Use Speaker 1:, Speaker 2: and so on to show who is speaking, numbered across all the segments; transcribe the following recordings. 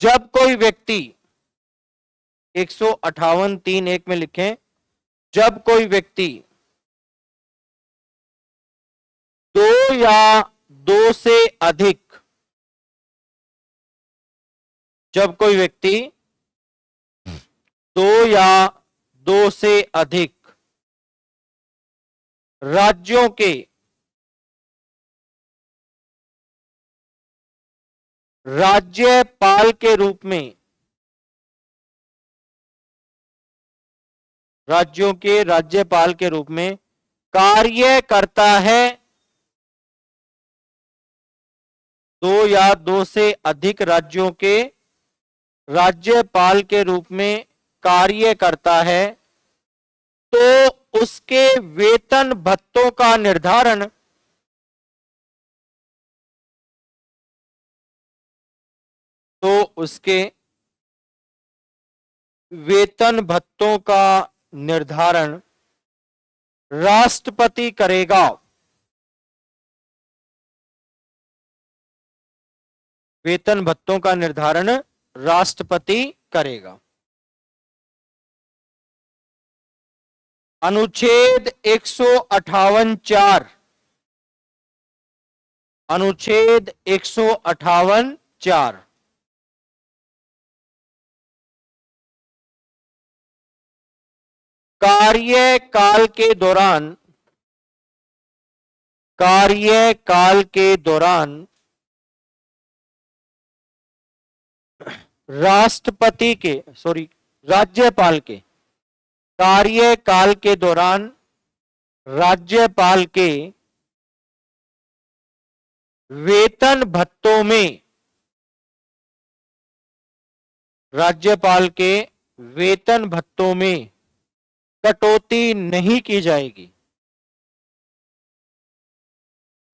Speaker 1: जब कोई व्यक्ति 158(3)(1) में लिखें, जब कोई व्यक्ति 2 या 2 से अधिक, जब कोई व्यक्ति 2 या 2 से अधिक राज्यों के राज्यपाल के रूप में, राज्यों के राज्यपाल के रूप में कार्य करता है, 2 या 2 से अधिक राज्यों के राज्यपाल के रूप में कार्य करता है, तो उसके वेतन भत्तों का निर्धारण उसके वेतन भत्तों का निर्धारण राष्ट्रपति करेगा। वेतन भत्तों का निर्धारण राष्ट्रपति करेगा। अनुच्छेद 158(4), अनुच्छेद 158(4) कार्यकाल के दौरान, कार्यकाल के दौरान राष्ट्रपति के, राज्यपाल के, कार्यकाल के दौरान राज्यपाल के वेतन भत्तों में, राज्यपाल के वेतन भत्तों में कटौती नहीं की जाएगी।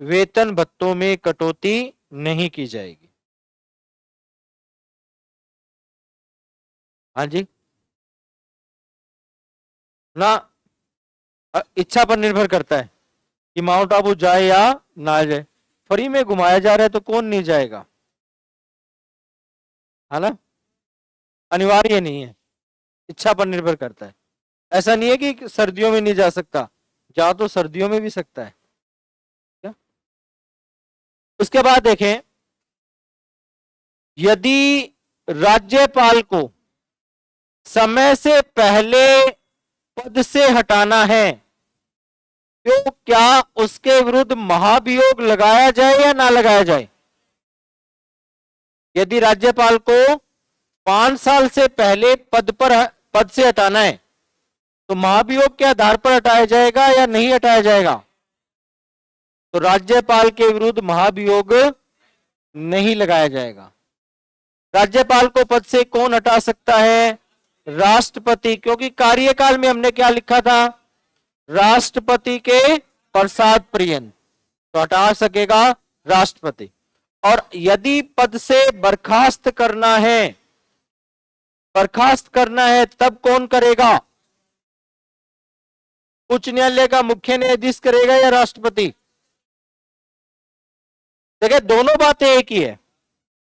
Speaker 1: वेतन भत्तों में कटौती नहीं की जाएगी। हाँ जी ना, इच्छा पर निर्भर करता है कि माउंट आबू जाए या ना जाए। फ्री में घुमाया जा रहा है तो कौन नहीं जाएगा, है ना। अनिवार्य नहीं है, इच्छा पर निर्भर करता है। ऐसा नहीं है कि सर्दियों में नहीं जा सकता, जा तो सर्दियों में भी सकता है। क्या? उसके बाद देखें, यदि राज्यपाल को समय से पहले पद से हटाना है तो क्या उसके विरुद्ध महाभियोग लगाया जाए या ना लगाया जाए? यदि राज्यपाल को 5 साल से पहले पद से हटाना है तो महाभियोग के आधार पर हटाया जाएगा या नहीं हटाया जाएगा? तो राज्यपाल के विरुद्ध महाभियोग नहीं लगाया जाएगा। राज्यपाल को पद से कौन हटा सकता है? राष्ट्रपति, क्योंकि कार्यकाल में हमने क्या लिखा था? राष्ट्रपति के प्रसाद पर्यंत, तो हटा सकेगा राष्ट्रपति। और यदि पद से बर्खास्त करना है, बर्खास्त करना है तब कौन करेगा? उच्च न्यायालय का मुख्य न्यायाधीश करेगा या राष्ट्रपति? देखिए दोनों बातें एक ही है।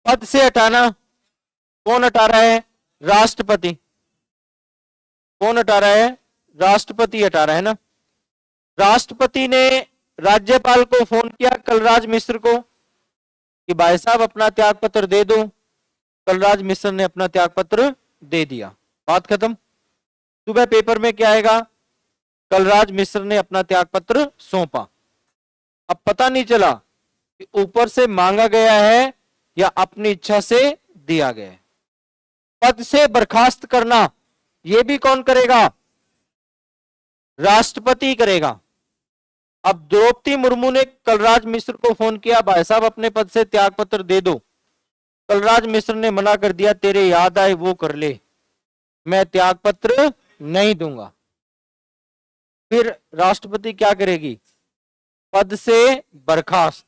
Speaker 1: पद से हटाना कौन हटा रहा है? राष्ट्रपति। कौन हटा रहा है? राष्ट्रपति हटा रहा है ना। राष्ट्रपति ने राज्यपाल को फोन किया कलराज मिश्र को कि भाई साहब अपना त्यागपत्र दे दो। कलराज मिश्र ने अपना त्यागपत्र दे दिया, बात खत्म। सुबह पेपर में क्या आएगा? कलराज मिश्र ने अपना त्यागपत्र सौंपा। अब पता नहीं चला कि ऊपर से मांगा गया है या अपनी इच्छा से दिया गया है। पद से बर्खास्त करना यह भी कौन करेगा? राष्ट्रपति करेगा। अब द्रौपदी मुर्मू ने कलराज मिश्र को फोन किया, भाई साहब अपने पद से त्यागपत्र दे दो। कलराज मिश्र ने मना कर दिया, तेरे याद आए वो कर ले, मैं त्यागपत्र नहीं दूंगा। फिर राष्ट्रपति क्या करेगी? पद से बर्खास्त।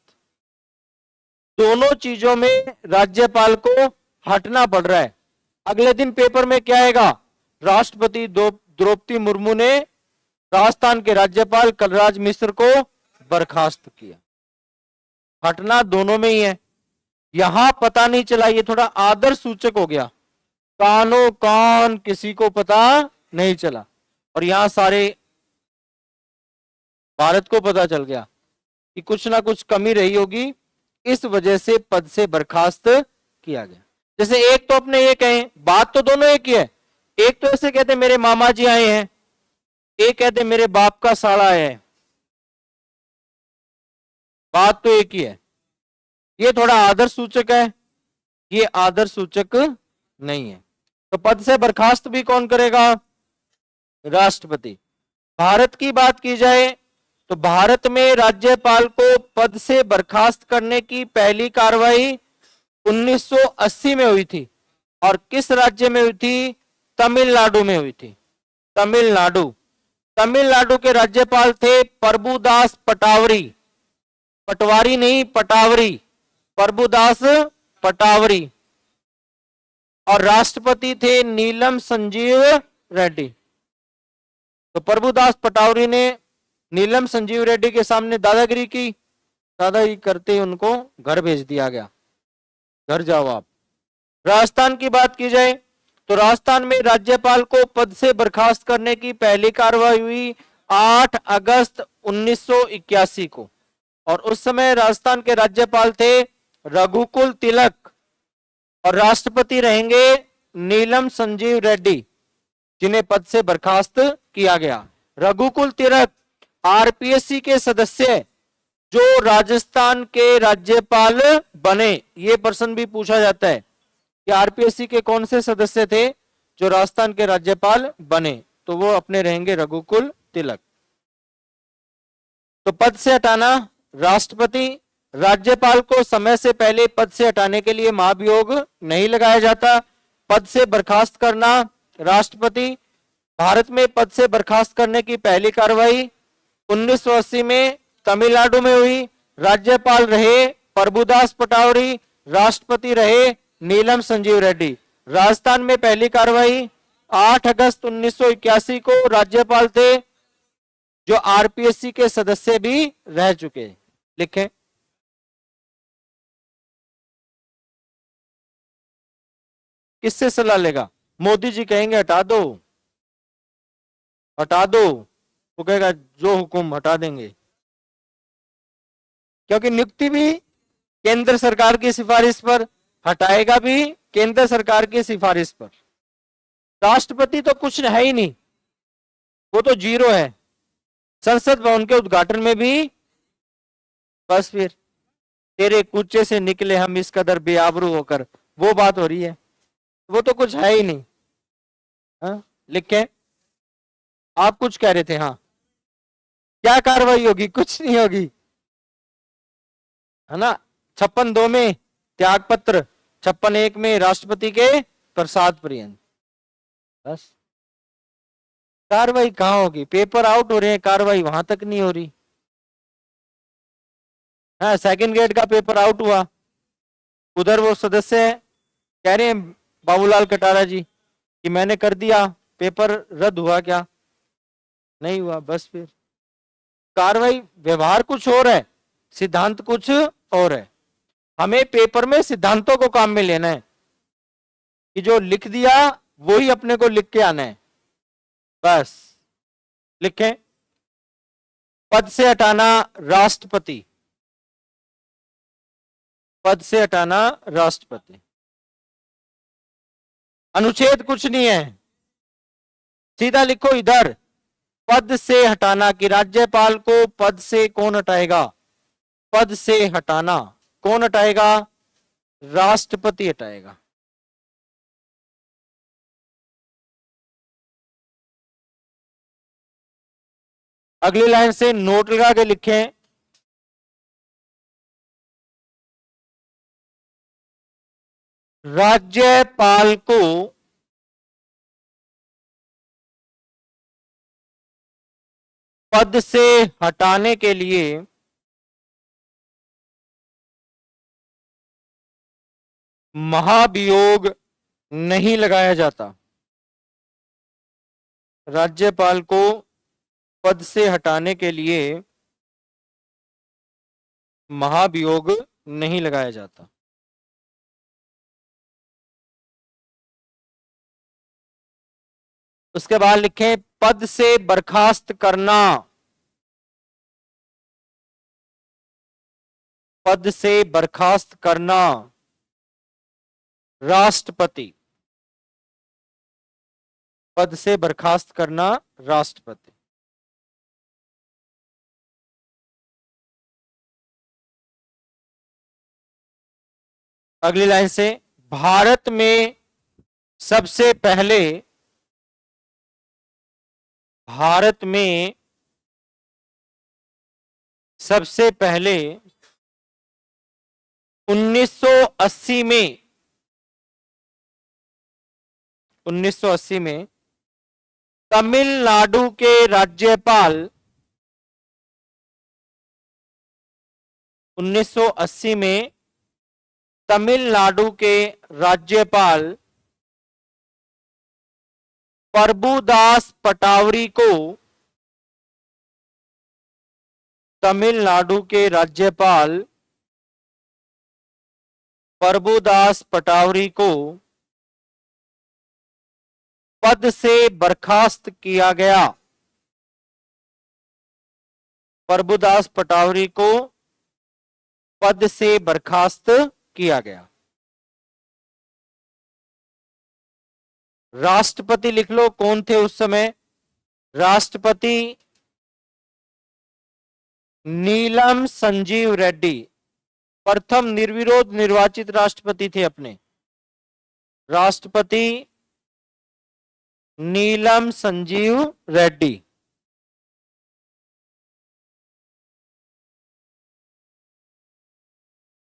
Speaker 1: दोनों चीजों में राज्यपाल को हटना पड़ रहा है। अगले दिन पेपर में क्या आएगा? राष्ट्रपति द्रौपदी मुर्मू ने राजस्थान के राज्यपाल कलराज मिश्र को बर्खास्त किया। हटना दोनों में ही है। यहां पता नहीं चला, ये थोड़ा आदर सूचक हो गया, कानो कान किसी को पता नहीं चला, और यहां सारे भारत को पता चल गया कि कुछ ना कुछ कमी रही होगी, इस वजह से पद से बर्खास्त किया गया। जैसे एक तो अपने ये कहें, बात तो दोनों एक ही है, एक तो ऐसे कहते मेरे मामा जी आए हैं, एक कहते मेरे बाप का साला है, बात तो एक ही है। ये थोड़ा आदर सूचक है, ये आदर सूचक नहीं है। तो पद से बर्खास्त भी कौन करेगा? राष्ट्रपति। भारत की बात की जाए तो भारत में राज्यपाल को पद से बर्खास्त करने की पहली कार्रवाई 1980 में हुई थी, और किस राज्य में हुई थी? तमिलनाडु में हुई थी। तमिलनाडु। तमिलनाडु के राज्यपाल थे प्रभुदास पटावरी, पटवारी नहीं पटावरी, प्रभुदास पटावरी, और राष्ट्रपति थे नीलम संजीव रेड्डी। तो प्रभुदास पटावरी ने नीलम संजीव रेड्डी के सामने दादागिरी की, दादागिरी करते ही उनको घर भेज दिया गया, घर जाओ आप। राजस्थान की बात की जाए तो राजस्थान में राज्यपाल को पद से बर्खास्त करने की पहली कार्रवाई हुई 8 अगस्त 1981 को, और उस समय राजस्थान के राज्यपाल थे रघुकुल तिलक, और राष्ट्रपति रहेंगे नीलम संजीव रेड्डी, जिन्हें पद से बर्खास्त किया गया। रघुकुल तिलक आरपीएससी के सदस्य जो राजस्थान के राज्यपाल बने, ये प्रश्न भी पूछा जाता है कि आरपीएससी के कौन से सदस्य थे जो राजस्थान के राज्यपाल बने, तो वो अपने रहेंगे रघुकुल तिलक। तो पद से हटाना राष्ट्रपति, राज्यपाल को समय से पहले पद से हटाने के लिए महाभियोग नहीं लगाया जाता, पद से बर्खास्त करना राष्ट्रपति। भारत में पद से बर्खास्त करने की पहली कार्रवाई 1980 में तमिलनाडु में हुई, राज्यपाल रहे प्रभुदास पटावरी, राष्ट्रपति रहे नीलम संजीव रेड्डी। राजस्थान में पहली कार्रवाई 8 अगस्त 1981 को, राज्यपाल थे जो आरपीएससी के सदस्य भी रह चुके। लिखें। किससे सलाह लेगा? मोदी जी कहेंगे हटा दो, हटा दो, वो कहेगा जो हुकुम हटा देंगे, क्योंकि नियुक्ति भी केंद्र सरकार की सिफारिश पर, हटाएगा भी केंद्र सरकार की सिफारिश पर। राष्ट्रपति तो कुछ है ही नहीं, वो तो जीरो है। संसद भवन के उद्घाटन में भी बस फिर तेरे कूचे से निकले हम इस कदर बेआबरू होकर, वो बात हो रही है, वो तो कुछ है ही नहीं। हाँ? लिखे। आप कुछ कह रहे थे? हाँ, क्या कार्रवाई होगी? कुछ नहीं होगी, है ना। 56(2) में त्याग पत्र, 56(1) में राष्ट्रपति के प्रसाद पर्यंत, बस। कार्रवाई कहां होगी? पेपर आउट हो रहे हैं, कार्रवाई वहां तक नहीं हो रही। हाँ, सेकंड ग्रेड का पेपर आउट हुआ, उधर वो सदस्य कह रहे हैं बाबूलाल कटारा जी कि मैंने कर दिया, पेपर रद्द हुआ क्या? नहीं हुआ, बस फिर कार्रवाई। व्यवहार कुछ और है, सिद्धांत कुछ और है। हमें पेपर में सिद्धांतों को काम में लेना है कि जो लिख दिया वही अपने को लिख के आना है, बस। लिखें। पद से हटाना राष्ट्रपति, पद से हटाना राष्ट्रपति। अनुच्छेद कुछ नहीं है, सीधा लिखो इधर, पद से हटाना कि राज्यपाल को पद से कौन हटाएगा? पद से हटाना कौन हटाएगा? राष्ट्रपति हटाएगा। अगली लाइन से नोट लगा के लिखें। राज्यपाल को पद से हटाने के लिए महाभियोग नहीं लगाया जाता। राज्यपाल को पद से हटाने के लिए महाभियोग नहीं लगाया जाता। उसके बाद लिखें पद से बर्खास्त करना, पद से बर्खास्त करना, राष्ट्रपति, पद से बर्खास्त करना, राष्ट्रपति। अगली लाइन से, भारत में सबसे पहले, भारत में सबसे पहले 1980 में, 1980 में तमिलनाडु के राज्यपाल, 1980 में तमिलनाडु के राज्यपाल प्रभुदास पटावरी को, तमिलनाडु के राज्यपाल प्रभुदास पटावरी को पद से बर्खास्त किया गया, प्रभुदास पटावरी को पद से बर्खास्त किया गया। राष्ट्रपति लिख लो, कौन थे उस समय? राष्ट्रपति नीलम संजीव रेड्डी, प्रथम निर्विरोध निर्वाचित राष्ट्रपति थे अपने, राष्ट्रपति नीलम संजीव रेड्डी।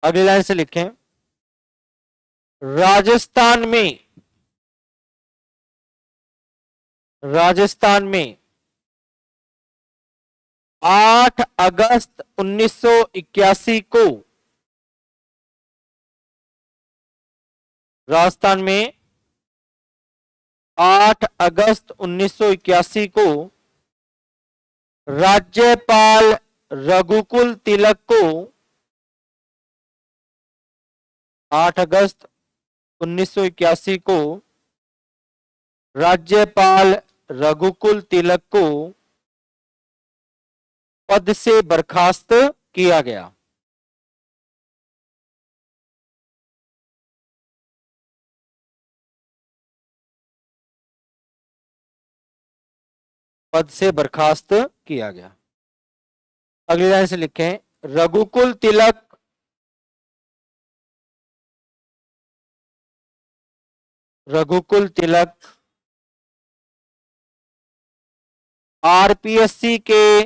Speaker 1: अगली लाइन से लिखें, राजस्थान में, राजस्थान में 8 अगस्त 1981 को, राजस्थान में 8 अगस्त 1981 को राज्यपाल रघुकुल तिलक को, 8 अगस्त 1981 को राज्यपाल रघुकुल तिलक को पद से बर्खास्त किया गया। पद से बर्खास्त किया गया। अगली लाइन से लिखें, रघुकुल तिलक रघुकुल तिलक आरपीएससी के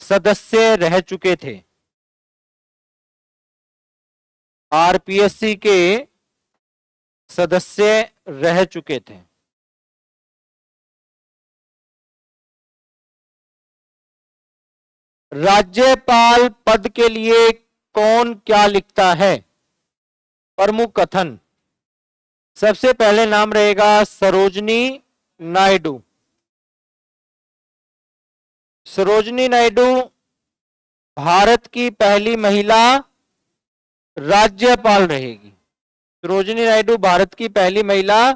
Speaker 1: सदस्य रह चुके थे, आरपीएससी के सदस्य रह चुके थे। राज्यपाल पद के लिए कौन क्या लिखता है? प्रमुख कथन, सबसे पहले नाम रहेगा सरोजनी नायडू। सरोजनी नायडू भारत की पहली महिला राज्यपाल रहेगी। सरोजनी नायडू भारत की पहली महिला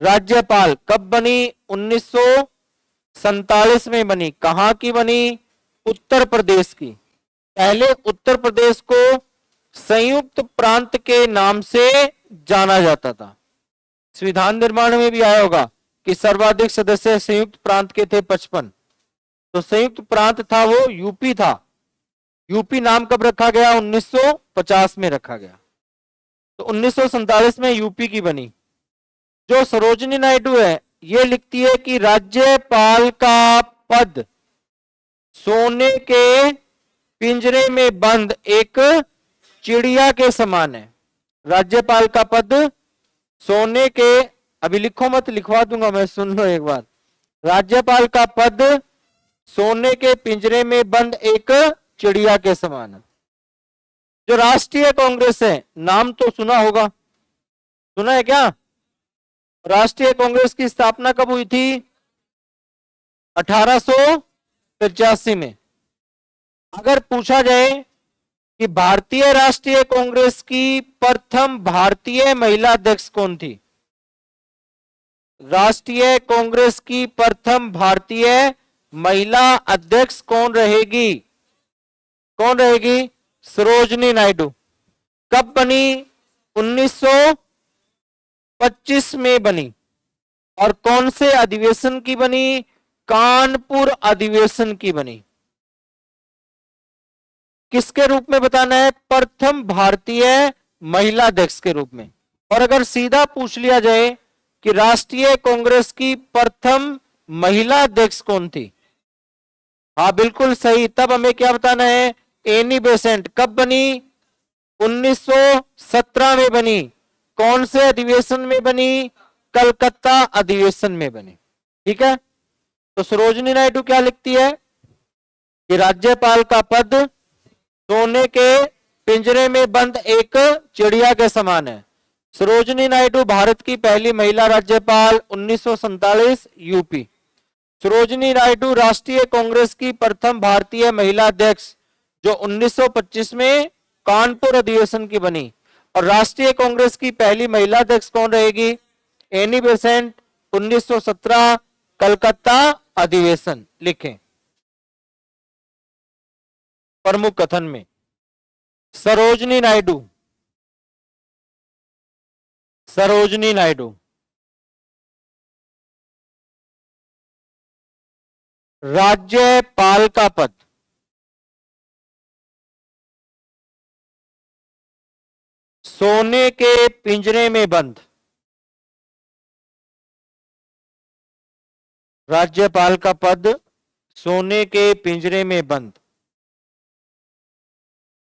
Speaker 1: राज्यपाल कब बनी? 1947 में बनी। कहां की बनी? उत्तर प्रदेश की। पहले उत्तर प्रदेश को संयुक्त प्रांत के नाम से जाना जाता था। संविधान निर्माण में भी आया होगा कि सर्वाधिक सदस्य संयुक्त प्रांत के थे 55, तो संयुक्त प्रांत था वो यूपी था। यूपी नाम कब रखा गया? 1950 में रखा गया। तो 1947 में यूपी की बनी। जो सरोजनी नायडू है ये लिखती है कि राज्यपाल का पद सोने के पिंजरे में बंद एक चिड़िया के समान है। राज्यपाल का पद सोने के, अभी लिखो मत, लिखवा दूंगा मैं, सुन लो एक बार। राज्यपाल का पद सोने के पिंजरे में बंद एक चिड़िया के समान है। जो राष्ट्रीय कांग्रेस है, नाम तो सुना होगा, सुना है क्या? राष्ट्रीय कांग्रेस की स्थापना कब हुई थी? 1885 में। अगर पूछा जाए कि भारतीय राष्ट्रीय कांग्रेस की प्रथम भारतीय महिला अध्यक्ष कौन थी, राष्ट्रीय कांग्रेस की प्रथम भारतीय महिला अध्यक्ष कौन रहेगी? कौन रहेगी? सरोजनी नायडू। कब बनी? 1925 में बनी। और कौन से अधिवेशन की बनी? कानपुर अधिवेशन की बनी। किसके रूप में बताना है? प्रथम भारतीय महिला अध्यक्ष के रूप में। और अगर सीधा पूछ लिया जाए कि राष्ट्रीय कांग्रेस की प्रथम महिला अध्यक्ष कौन थी? हाँ बिल्कुल सही। तब हमें क्या बताना है? Annie Besant. कब बनी? 1917 में बनी। कौन से अधिवेशन में बनी? कलकत्ता अधिवेशन में बनी। ठीक है। तो सरोजनी नायडू क्या लिखती है कि राज्यपाल का पद सोने के पिंजरे में बंद एक चिड़िया के समान है। सरोजनी नायडू भारत की पहली महिला राज्यपाल 1947 यूपी। सरोजनी नायडू राष्ट्रीय कांग्रेस की प्रथम भारतीय महिला अध्यक्ष जो 1925 में कानपुर अधिवेशन की बनी। और राष्ट्रीय कांग्रेस की पहली महिला अध्यक्ष कौन रहेगी? एनी बेसेंट, 1917 कलकत्ता अधिवेशन। लिखें प्रमुख कथन में सरोजनी नायडू, सरोजनी नायडू राज्यपाल का पद सोने के पिंजरे में बंद, राज्यपाल का पद सोने के पिंजरे में बंद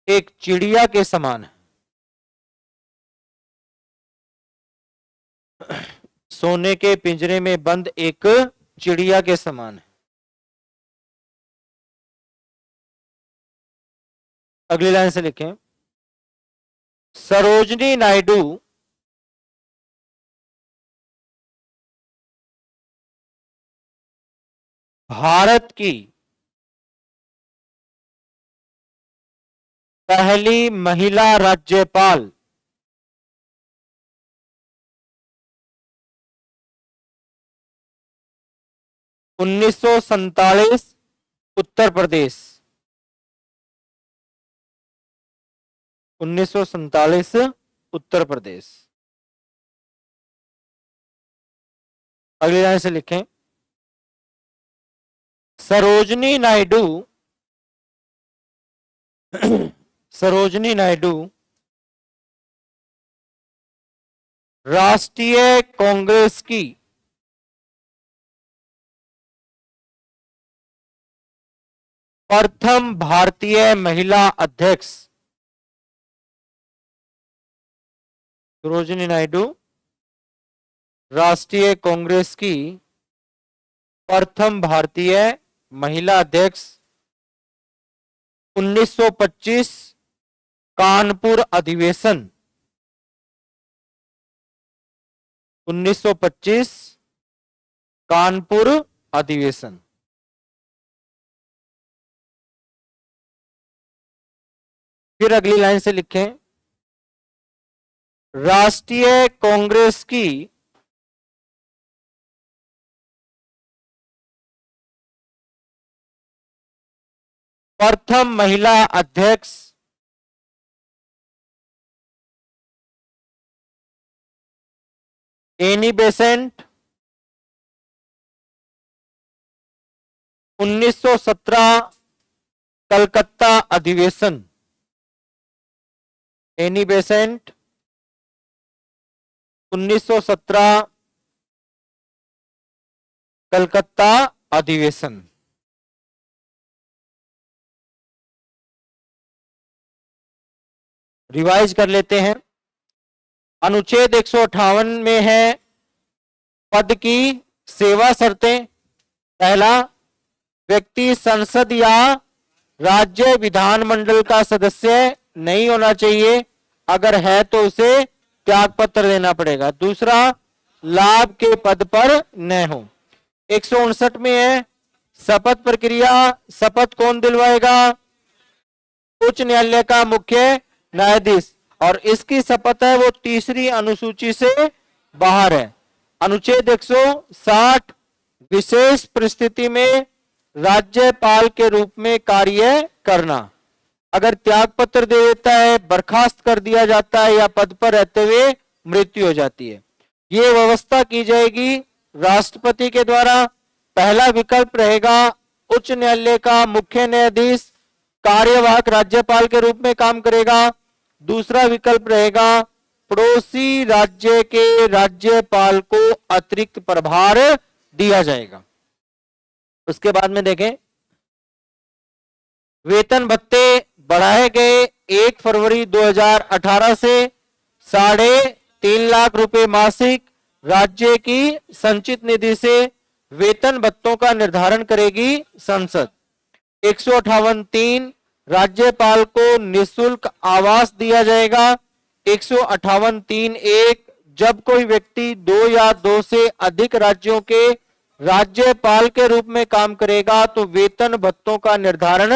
Speaker 1: एक चिड़िया के समान है। सोने के पिंजरे में बंद एक चिड़िया के समान है। अगली लाइन से लिखें सरोजनी नायडू भारत की पहली महिला राज्यपाल (1947) उत्तर प्रदेश। 1947 उत्तर प्रदेश। अगली लाइन से लिखें सरोजनी नायडू सरोजनी नायडू राष्ट्रीय कांग्रेस की प्रथम भारतीय महिला अध्यक्ष। सरोजनी नायडू राष्ट्रीय कांग्रेस की प्रथम भारतीय महिला अध्यक्ष 1925 कानपुर अधिवेशन। 1925 कानपुर अधिवेशन। फिर अगली लाइन से लिखें राष्ट्रीय कांग्रेस की प्रथम महिला अध्यक्ष एनी बेसेंट 1917 कलकत्ता अधिवेशन। एनी बेसेंट 1917 कलकत्ता अधिवेशन। रिवाइज कर लेते हैं। अनुच्छेद 158 में है पद की सेवा शर्तें। पहला, व्यक्ति संसद या राज्य विधानमंडल का सदस्य नहीं होना चाहिए, अगर है तो उसे त्यागपत्र देना पड़ेगा। दूसरा, लाभ के पद पर न हो। 159 में है शपथ प्रक्रिया, शपथ कौन दिलवाएगा? उच्च न्यायालय का मुख्य न्यायाधीश, और इसकी शपथ है वो तीसरी अनुसूची से बाहर है। अनुच्छेद 160 विशेष परिस्थिति में राज्यपाल के रूप में कार्य करना। अगर त्याग पत्र दे देता है, बर्खास्त कर दिया जाता है या पद पर रहते हुए मृत्यु हो जाती है, ये व्यवस्था की जाएगी राष्ट्रपति के द्वारा। पहला विकल्प रहेगा उच्च न्यायालय का मुख्य न्यायाधीश कार्यवाहक राज्यपाल के रूप में काम करेगा। दूसरा विकल्प रहेगा पड़ोसी राज्य के राज्यपाल को अतिरिक्त प्रभार दिया जाएगा। उसके बाद में देखें, वेतन भत्ते बढ़ाए गए 1 फरवरी 2018 से 3.5 लाख रुपए मासिक। राज्य की संचित निधि से वेतन भत्तों का निर्धारण करेगी संसद। 158(3) राज्यपाल को निःशुल्क आवास दिया जाएगा। 158(3)(1) जब कोई व्यक्ति 2 या 2 से अधिक राज्यों के राज्यपाल के रूप में काम करेगा तो वेतन भत्तों का निर्धारण।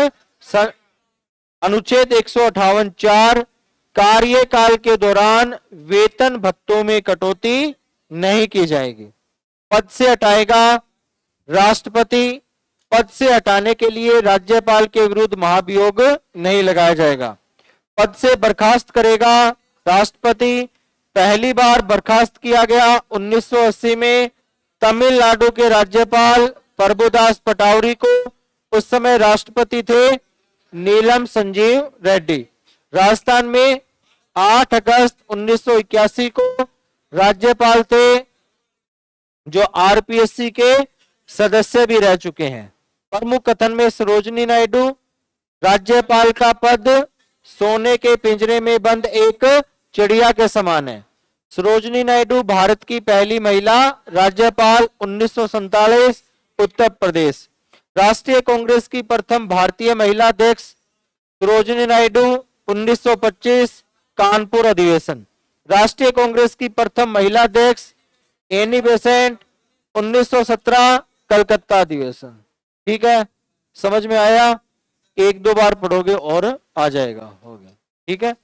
Speaker 1: अनुच्छेद 158(4) कार्यकाल के दौरान वेतन भत्तों में कटौती नहीं की जाएगी। पद से हटाएगा राष्ट्रपति। पद से हटाने के लिए राज्यपाल के विरुद्ध महाभियोग नहीं लगाया जाएगा। पद से बर्खास्त करेगा राष्ट्रपति। पहली बार बर्खास्त किया गया 1980 में तमिलनाडु के राज्यपाल प्रभुदास पटाउरी को। उस समय राष्ट्रपति थे नीलम संजीव रेड्डी। राजस्थान में 8 अगस्त 1981 को राज्यपाल थे जो आरपीएससी के सदस्य भी रह चुके हैं। प्रमुख कथन में सरोजिनी नायडू, राज्यपाल का पद सोने के पिंजरे में बंद एक चिड़िया के समान है। सरोजिनी नायडू भारत की पहली महिला राज्यपाल 1947 उत्तर प्रदेश। राष्ट्रीय कांग्रेस की प्रथम भारतीय महिला अध्यक्ष सरोजिनी नायडू 1925 कानपुर अधिवेशन। राष्ट्रीय कांग्रेस की प्रथम महिला अध्यक्ष एनी बेसेंट 1917 कलकत्ता अधिवेशन। ठीक है, समझ में आया? 1-2 बार पढ़ोगे और आ जाएगा, हो गया। ठीक है।